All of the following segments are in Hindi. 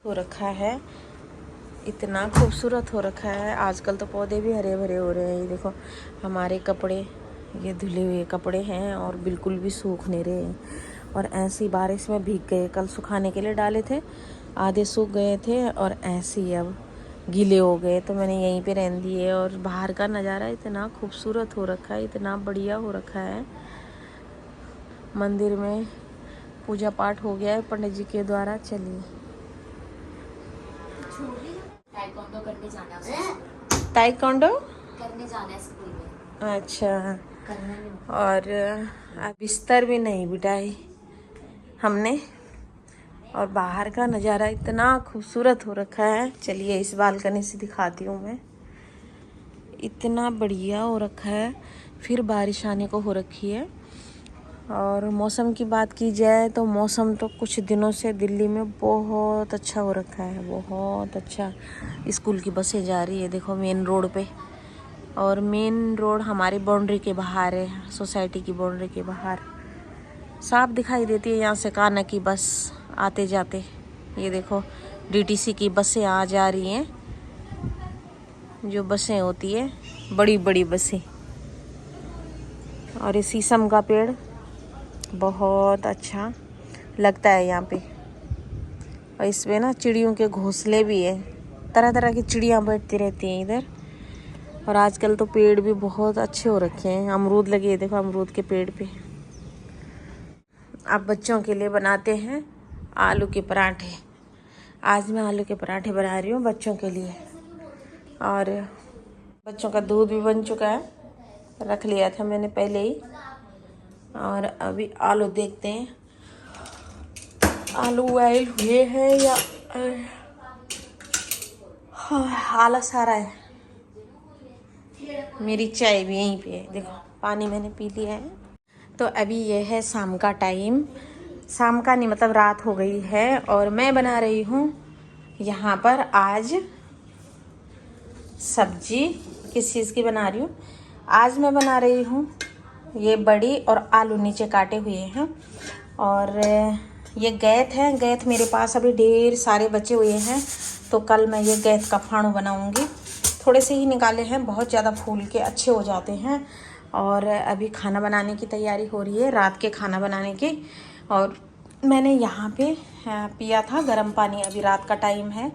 हो रखा है, इतना खूबसूरत हो रखा है। आजकल तो पौधे भी हरे भरे हो रहे हैं। ये देखो हमारे कपड़े, ये धुले हुए कपड़े हैं और बिल्कुल भी सूख नहीं रहे हैं और ऐसी बारिश में भीग गए। कल सुखाने के लिए डाले थे, आधे सूख गए थे और ऐसे ही अब गीले हो गए, तो मैंने यहीं पे रहने दिए। और बाहर का नज़ारा इतना खूबसूरत हो रखा है, इतना बढ़िया हो रखा है। मंदिर में पूजा पाठ हो गया है पंडित जी के द्वारा। चलिए ताइक्वांडो करने जाना है। ताइक्वांडो करने जाना है स्कूल में। अच्छा, करना नहीं। और बिस्तर भी नहीं बिठाई हमने और बाहर का नज़ारा इतना खूबसूरत हो रखा है। चलिए इस बालकनी से दिखाती हूँ मैं, इतना बढ़िया हो रखा है। फिर बारिश आने को हो रखी है। और मौसम की बात की जाए तो मौसम तो कुछ दिनों से दिल्ली में बहुत अच्छा हो रखा है, बहुत अच्छा। स्कूल की बसें जा रही है, देखो मेन रोड पे, और मेन रोड हमारी बाउंड्री के बाहर है, सोसाइटी की बाउंड्री के बाहर साफ दिखाई देती है यहाँ से कान्हा की बस आते जाते। ये देखो डीटीसी की बसें आ जा रही हैं, जो बसें होती है बड़ी बड़ी बसें। और ये शीशम का पेड़ बहुत अच्छा लगता है यहाँ पे, और इसमें ना चिड़ियों के घोंसले भी है, तरह तरह की चिड़ियाँ बैठती रहती हैं इधर। और आजकल तो पेड़ भी बहुत अच्छे हो रखे हैं, अमरूद लगे हैं, देखो अमरूद के पेड़ पे। अब बच्चों के लिए बनाते हैं आलू के पराठे। आज मैं आलू के पराठे बना रही हूँ बच्चों के लिए, और बच्चों का दूध भी बन चुका है, रख लिया था मैंने पहले ही। और अभी आलू देखते हैं आलू बॉयल हुए हैं या आलस आ रहा है। मेरी चाय भी यहीं पे है, देखो पानी मैंने पी लिया है। तो अभी ये है शाम का टाइम, शाम का नहीं मतलब रात हो गई है, और मैं बना रही हूँ यहाँ पर आज सब्जी। किस चीज़ की बना रही हूँ आज? मैं बना रही हूँ ये बड़ी और आलू नीचे काटे हुए हैं, और ये गैथ है। गैथ मेरे पास अभी ढेर सारे बचे हुए हैं, तो कल मैं ये गैथ का फाड़ू बनाऊँगी। थोड़े से ही निकाले हैं, बहुत ज़्यादा फूल के अच्छे हो जाते हैं। और अभी खाना बनाने की तैयारी हो रही है, रात के खाना बनाने की। और मैंने यहाँ पे पिया था गर्म पानी। अभी रात का टाइम है,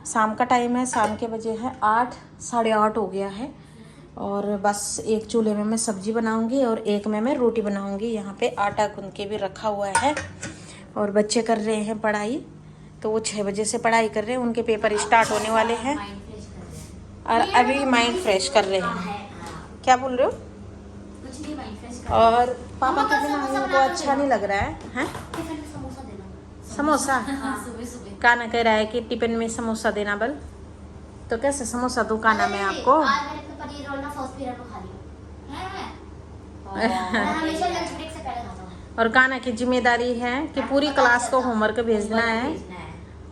शाम का टाइम है, शाम के बजे हैं 8, 8:30 हो गया है। और बस एक चूल्हे में मैं सब्जी बनाऊंगी और एक में मैं रोटी बनाऊंगी। यहाँ पे आटा गूंद के भी रखा हुआ है। और बच्चे कर रहे हैं पढ़ाई, तो वो 6 बजे से पढ़ाई कर रहे हैं, उनके पेपर स्टार्ट होने वाले हैं। और अभी माइंड फ्रेश कर रहे हैं। क्या बोल रहे हो? कुछ नहीं, माइंड फ्रेश। और पापा के बिना उनको अच्छा नहीं लग रहा है, हैं? समोसा? सुबह सुबह काना कह रहा है कि टिफिन में समोसा देना। बल तो कैसे समोसा दूं काना में आपको? आज मैंने अपना पनीर रोल ना फर्स्ट पीरियड में खा लिया है। मैं हमेशा लंच ब्रेक से पहले खाता हूं। और काना की जिम्मेदारी है कि पूरी क्लास को होमवर्क भेजना है।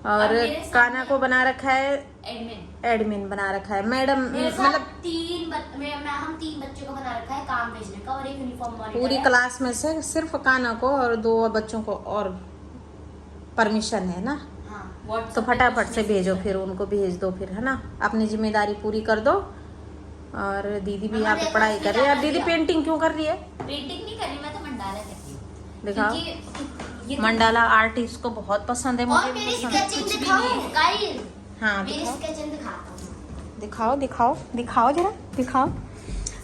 और काना को बना रखा है एडमिन बना रखा है मैडम, मतलब हम 3 बच्चों को बना रखा है काम भेजने का, और एक यूनिफॉर्म मॉनिटर पूरी है। क्लास में से सिर्फ काना को और 2 बच्चों को और परमिशन है ना। हाँ, तो फटाफट से भेजो, फिर उनको भेज दो फिर, है ना। अपनी जिम्मेदारी पूरी कर दो। और दीदी भी यहाँ पे पढ़ाई कर रही है। अब दीदी पेंटिंग क्यों कर रही है? पेंटिंग नहीं कर रही, मैं तो मंडाला करती हूँ। दिखाओ, मंडाला आर्ट इसको बहुत पसंद है, मुझे और भी मेरी पसंद है। स्केचिंग दिखाओ गाइस। हाँ मेरी दिखाओ स्केचिंग दिखाता हूँ। दिखाओ दिखाओ दिखाओ जरा दिखाओ।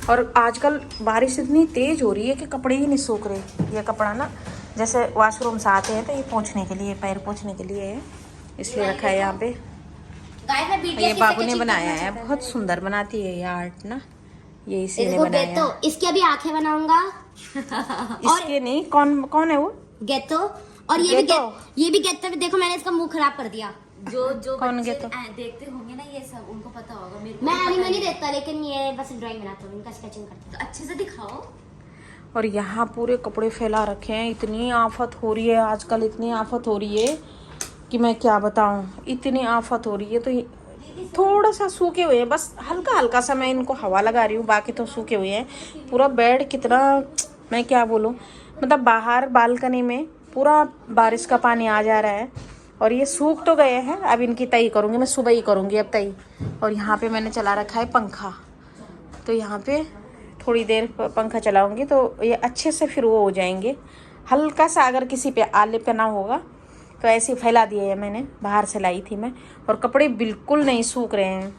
और आजकल बारिश इतनी तेज हो रही है कि कपड़े ही नहीं सूख रहे। ये कपड़ा ना जैसे वॉशरूम से आते हैं तो ये पोंछने के लिए, पैर पोंछने के लिए है, इसलिए रखा है यहाँ पे। ये बाबू ने बनाया है, बहुत सुंदर बनाती है ये आर्ट ना, ये इसी ने बनाया है। इसकी अभी आंखें बनाऊंगा। इसके नहीं, कौन है वो? गेतो। और ये भी गेतो। देखो मैंने इसका मुंह खराब कर दिया। जो कौन बच्चे गेतो? देखते होंगे ना ये सब, उनको पता होगा। मेरे को मैं एनिमे नहीं देखता, लेकिन ये बस ड्राइंग बनाता हूँ, इनका स्केचिंग करता हूँ। तो अच्छे से दिखाओ। और यहाँ पूरे कपड़े फैला रखे हैं। इतनी आफत हो रही है आजकल, इतनी आफत हो रही है कि मैं क्या बताऊँ, इतनी आफत हो रही है। तो थोड़ा सा सूखे हुए हैं, बस हल्का हल्का सा मैं इनको हवा लगा रही हूँ, बाकी तो सूखे हुए हैं। पूरा बेड कितना, मैं क्या बोलूँ, मतलब बाहर बालकनी में पूरा बारिश का पानी आ जा रहा है। और ये सूख तो गए हैं, अब इनकी तई करूँगी मैं, सुबह ही करूँगी अब तई। और यहाँ पे मैंने चला रखा है पंखा, तो यहाँ पे थोड़ी देर पंखा चलाऊँगी तो ये अच्छे से फिर वो हो जाएंगे। हल्का सा अगर किसी पे आले पे ना होगा तो ऐसे ही फैला दिए है मैंने, बाहर से लाई थी मैं। और कपड़े बिल्कुल नहीं सूख रहे हैं,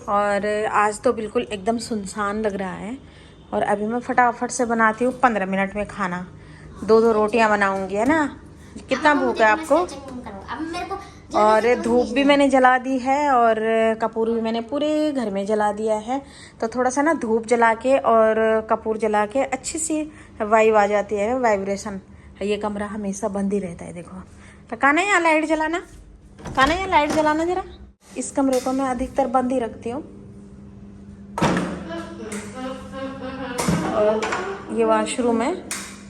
और आज तो बिल्कुल एकदम सुनसान लग रहा है। और अभी मैं फटाफट से बनाती हूँ 15 मिनट में खाना। 2 रोटियाँ बनाऊँगी, है ना। कितना भूख है आपको? अब मेरे को और धूप भी मैंने जला दी है और कपूर भी मैंने पूरे घर में जला दिया है। तो थोड़ा सा ना धूप जला के और कपूर जला के अच्छी सी वाइब आ जाती है, वाइब्रेशन। ये कमरा हमेशा बंद ही रहता है, देखो। तो कान्हा यहाँ लाइट जलाना, कान्हा यहाँ लाइट जलाना जरा। इस कमरे को मैं अधिकतर बंद ही रखती हूँ। और ये वॉशरूम है,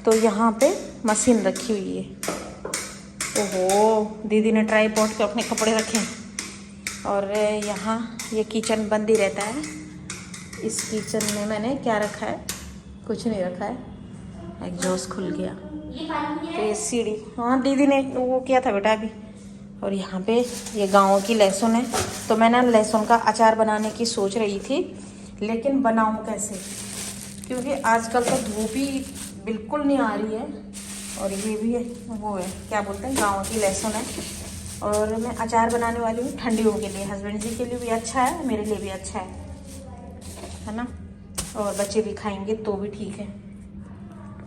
तो यहाँ पे मशीन रखी हुई है। ओहो, दीदी ने ट्राईपॉड पे अपने कपड़े रखे हैं। और यहाँ ये किचन बंद ही रहता है। इस किचन में मैंने क्या रखा है? कुछ नहीं रखा है, एग्जॉस्ट खुल गया। तो ये सीढ़ी, हाँ दीदी ने वो किया था बेटा अभी। और यहाँ पे ये गाँव की लहसुन है, तो मैं ना लहसुन का अचार बनाने की सोच रही थी, लेकिन बनाऊँ कैसे, क्योंकि आजकल तो धूप ही बिल्कुल नहीं आ रही है। और ये भी है, वो है क्या बोलते हैं, गाँव की लहसुन है। और मैं अचार बनाने वाली हूँ ठंडियों के लिए, हस्बैंड जी के लिए भी अच्छा है, मेरे लिए भी अच्छा है ना। और बच्चे भी खाएंगे तो भी ठीक है।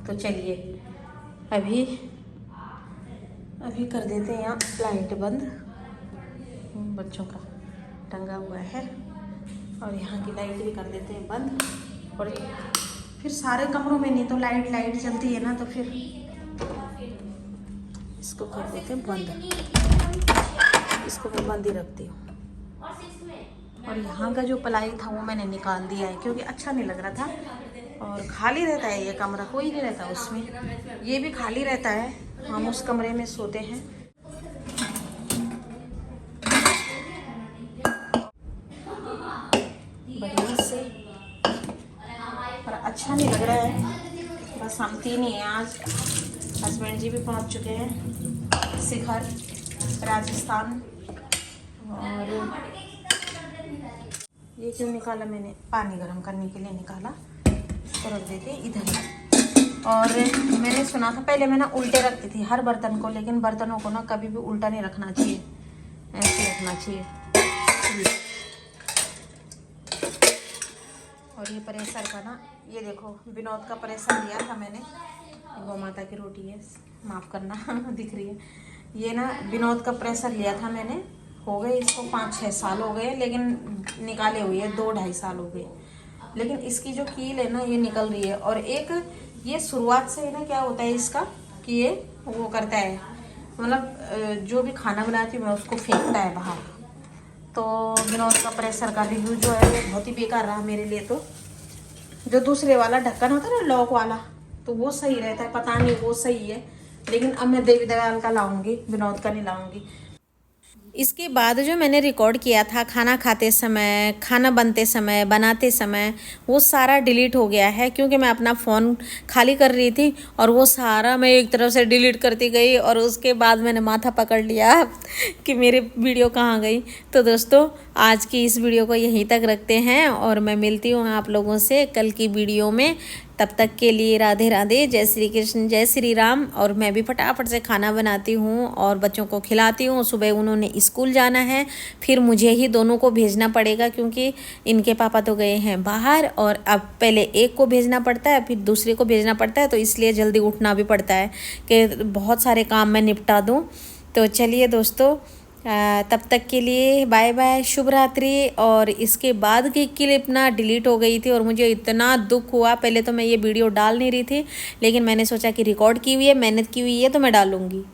तो चलिए अभी कर देते हैं यहाँ लाइट बंद, बच्चों का टंगा हुआ है। और यहाँ की लाइट भी कर देते हैं बंद। और फिर सारे कमरों में नहीं तो लाइट जलती है ना, तो फिर इसको कर देते हैं बंद। इसको मैं बंद ही रखती हूँ। और यहाँ का जो पलाई था वो मैंने निकाल दिया है, क्योंकि अच्छा नहीं लग रहा था। और खाली रहता है ये कमरा, कोई नहीं रहता उसमें, ये भी खाली रहता है, हम उस कमरे में सोते हैं। बढ़िया से, पर अच्छा नहीं लग रहा है। बस हम 3 ही हैं आज, हस्बैंड जी भी पहुंच चुके हैं शिखर राजस्थान। और ये क्यों निकाला मैंने, पानी गर्म करने के लिए निकाला, इसको रख देते इधर। और मैंने सुना था, पहले मैं ना उल्टे रखती थी हर बर्तन को, लेकिन बर्तनों को ना कभी भी उल्टा नहीं रखना चाहिए, ऐसे रखना चाहिए। और ये प्रेशर का ना, ये देखो विनोद का प्रेशर लिया था मैंने, गौ माता की रोटी है, माफ़ करना दिख रही है। ये ना विनोद का प्रेशर लिया था मैंने, हो गए इसको 5-6 साल हो गए, लेकिन निकाले हुए है 2-2.5 साल हो गए। लेकिन इसकी जो कील है ना ये निकल रही है। और एक ये शुरुआत से है ना, क्या होता है इसका कि ये वो करता है, मतलब जो भी खाना बनाती हूँ मैं उसको फेंकता है बाहर। तो विनोद का प्रेशर का रिव्यू जो है वो बहुत ही बेकार रहा मेरे लिए। तो जो दूसरे वाला ढक्कन होता है ना लॉक वाला, तो वो सही रहता है, पता नहीं वो सही है। लेकिन अब मैं देवी दयाल का लाऊंगी, विनोद का नहीं लाऊंगी। इसके बाद जो मैंने रिकॉर्ड किया था खाना खाते समय, खाना बनते समय, बनाते समय, वो सारा डिलीट हो गया है, क्योंकि मैं अपना फ़ोन खाली कर रही थी और वो सारा मैं एक तरफ से डिलीट करती गई। और उसके बाद मैंने माथा पकड़ लिया कि मेरी वीडियो कहाँ गई। तो दोस्तों आज की इस वीडियो को यहीं तक रखते हैं, और मैं मिलती हूँ आप लोगों से कल की वीडियो में। तब तक के लिए राधे राधे, जय श्री कृष्ण, जय श्री राम। और मैं भी फटाफट से खाना बनाती हूँ और बच्चों को खिलाती हूँ। सुबह उन्होंने स्कूल जाना है, फिर मुझे ही दोनों को भेजना पड़ेगा, क्योंकि इनके पापा तो गए हैं बाहर। और अब पहले एक को भेजना पड़ता है, फिर दूसरे को भेजना पड़ता है, तो इसलिए जल्दी उठना भी पड़ता है कि बहुत सारे काम मैं निपटा दूँ। तो चलिए दोस्तों, तब तक के लिए बाय बाय, शुभ रात्रि। और इसके बाद की क्लिप ना डिलीट हो गई थी और मुझे इतना दुख हुआ। पहले तो मैं ये वीडियो डाल नहीं रही थी, लेकिन मैंने सोचा कि रिकॉर्ड की हुई है, मेहनत की हुई है, तो मैं डालूँगी।